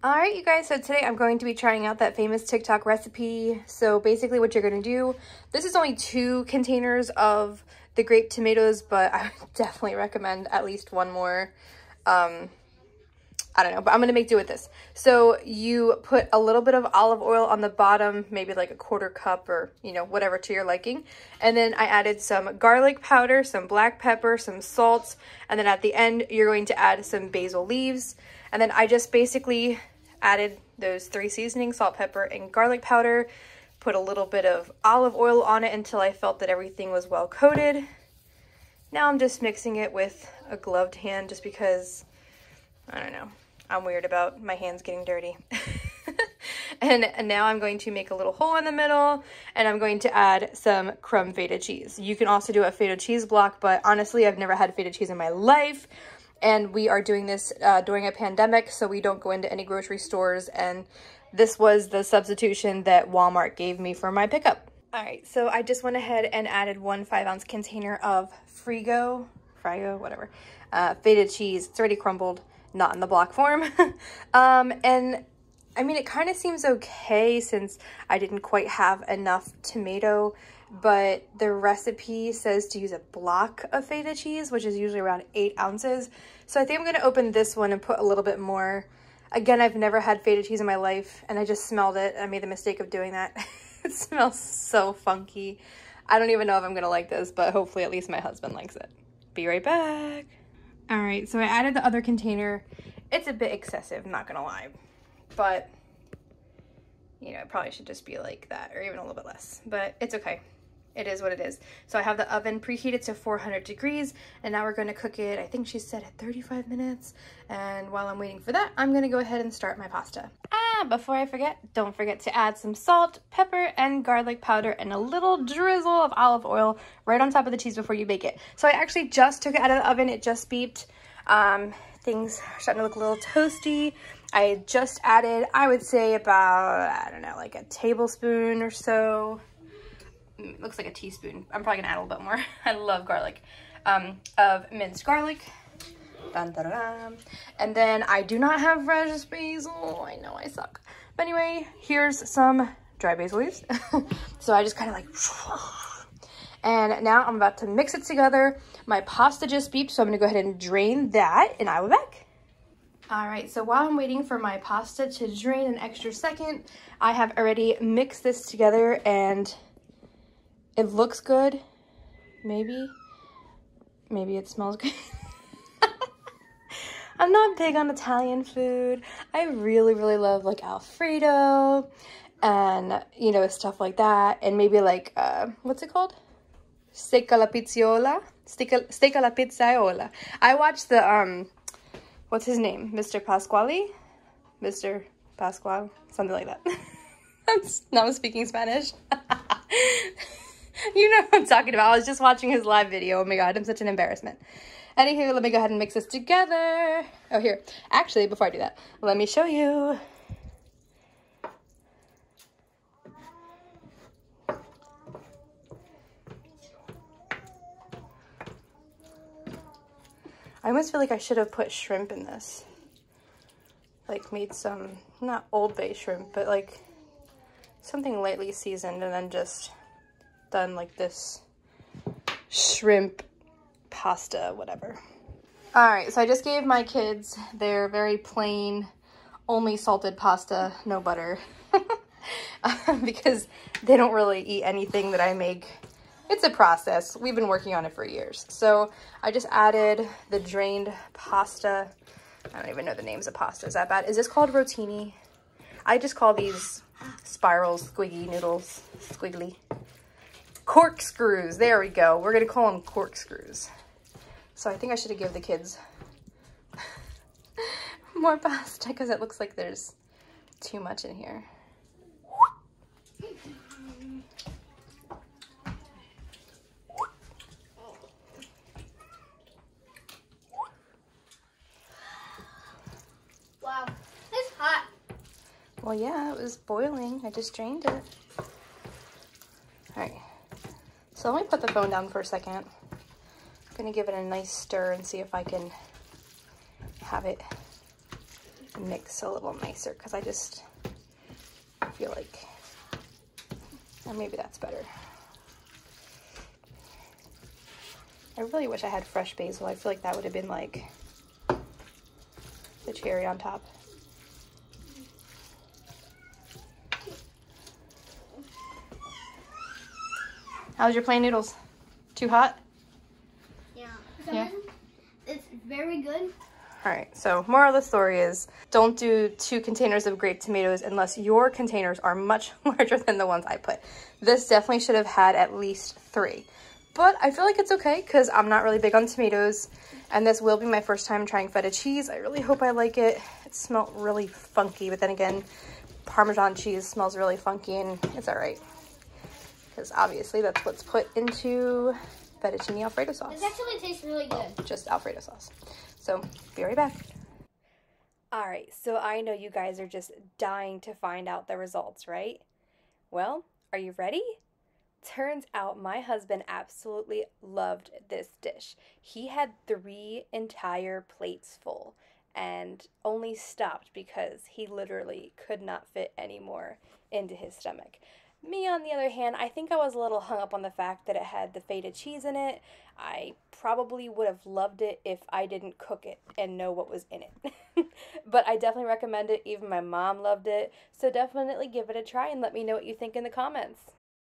Alright, you guys, so today I'm going to be trying out that famous TikTok recipe. So basically what you're going to do, this is only 2 containers of the grape tomatoes, but I would definitely recommend at least one more. I don't know, but I'm going to make do with this. So you put a little bit of olive oil on the bottom, maybe like a 1/4 cup or, you know, whatever to your liking. And then I added some garlic powder, some black pepper, some salt. And then at the end, you're going to add some basil leaves. And then I just basically added those 3 seasonings, salt, pepper, and garlic powder. Put a little bit of olive oil on it until I felt that everything was well coated. Now I'm just mixing it with a gloved hand just because, I don't know, I'm weird about my hands getting dirty. And now I'm going to make a little hole in the middle, and I'm going to add some crumb feta cheese. You can also do a feta cheese block, but honestly, I've never had feta cheese in my life. And we are doing this during a pandemic, so we don't go into any grocery stores. And this was the substitution that Walmart gave me for my pickup. All right, so I just went ahead and added 1 5-ounce container of Frigo, whatever, feta cheese. It's already crumbled, not in the block form. And I mean, it kind of seems okay since I didn't quite have enough tomato, but the recipe says to use a block of feta cheese, which is usually around 8 ounces. So I think I'm going to open this one and put a little bit more. Again, I've never had feta cheese in my life, and I just smelled it. I made the mistake of doing that. It smells so funky. I don't even know if I'm going to like this, but hopefully at least my husband likes it. Be right back. All right, so I added the other container. It's a bit excessive, not going to lie. But, you know, it probably should just be like that or even a little bit less. But it's okay. It is what it is. So I have the oven preheated to 400 degrees, and now we're going to cook it, I think she said at 35 minutes. And while I'm waiting for that, I'm going to go ahead and start my pasta. Before I forget, don't forget to add some salt, pepper, and garlic powder, and a little drizzle of olive oil right on top of the cheese before you bake it. So I actually just took it out of the oven. It just beeped. Things are starting to look a little toasty. I just added, I would say about, I don't know, like a tablespoon or so. It looks like a teaspoon. I'm probably gonna add a little bit more. I love garlic. Of minced garlic. Dun, dun, dun, dun. And then I do not have fresh basil. I know I suck. But anyway, here's some dry basil leaves. So I just kind of like, and now I'm about to mix it together. My pasta just beeped, so I'm gonna go ahead and drain that, and I will be back. All right, so while I'm waiting for my pasta to drain an extra second, I have already mixed this together, and it looks good. Maybe it smells good. I'm not big on Italian food. I really love like Alfredo and, you know, stuff like that. And maybe like, what's it called? Steak alla pizzola? Steak alla pizzaiola. I watched the, what's his name? Mr. Pasquale? Mr. Pasquale? Something like that. I'm not speaking Spanish. You know what I'm talking about. I was just watching his live video. Oh my god, I'm such an embarrassment. Anywho, let me go ahead and mix this together. Oh, here. Actually, before I do that, let me show you. I almost feel like I should have put shrimp in this. Like made some, not Old Bay shrimp, but like something lightly seasoned and then just done like this shrimp pasta, whatever. All right, so I just gave my kids their very plain, only salted pasta, no butter, because they don't really eat anything that I make. It's a process. We've been working on it for years. So I just added the drained pasta. I don't even know the names of pasta. Is that bad? Is this called rotini? I just call these spirals, squiggy noodles, squiggly. Corkscrews, there we go. We're gonna call them corkscrews. So I think I should have given the kids more pasta because it looks like there's too much in here. Wow, it's hot. Well, yeah, it was boiling. I just drained it. All right. So let me put the phone down for a second. I'm gonna give it a nice stir and see if I can have it mix a little nicer because I just feel like, or maybe that's better. I really wish I had fresh basil. I feel like that would have been like the cherry on top. How's your plain noodles? Too hot? Yeah. Yeah. It's very good. All right, so moral of the story is don't do 2 containers of grape tomatoes unless your containers are much larger than the ones I put. This definitely should have had at least 3. But I feel like it's okay because I'm not really big on tomatoes. And this will be my first time trying feta cheese. I really hope I like it. It smelled really funky, but then again, Parmesan cheese smells really funky and it's all right. Because obviously that's what's put into fettuccine Alfredo sauce. This actually tastes really good. Just Alfredo sauce. So, be right back. All right, so I know you guys are just dying to find out the results, right? Well, are you ready? Turns out my husband absolutely loved this dish. He had 3 entire plates full and only stopped because he literally could not fit any more into his stomach. Me, on the other hand, I think I was a little hung up on the fact that it had the feta cheese in it. I probably would have loved it if I didn't cook it and know what was in it. But I definitely recommend it. Even my mom loved it. So definitely give it a try and let me know what you think in the comments.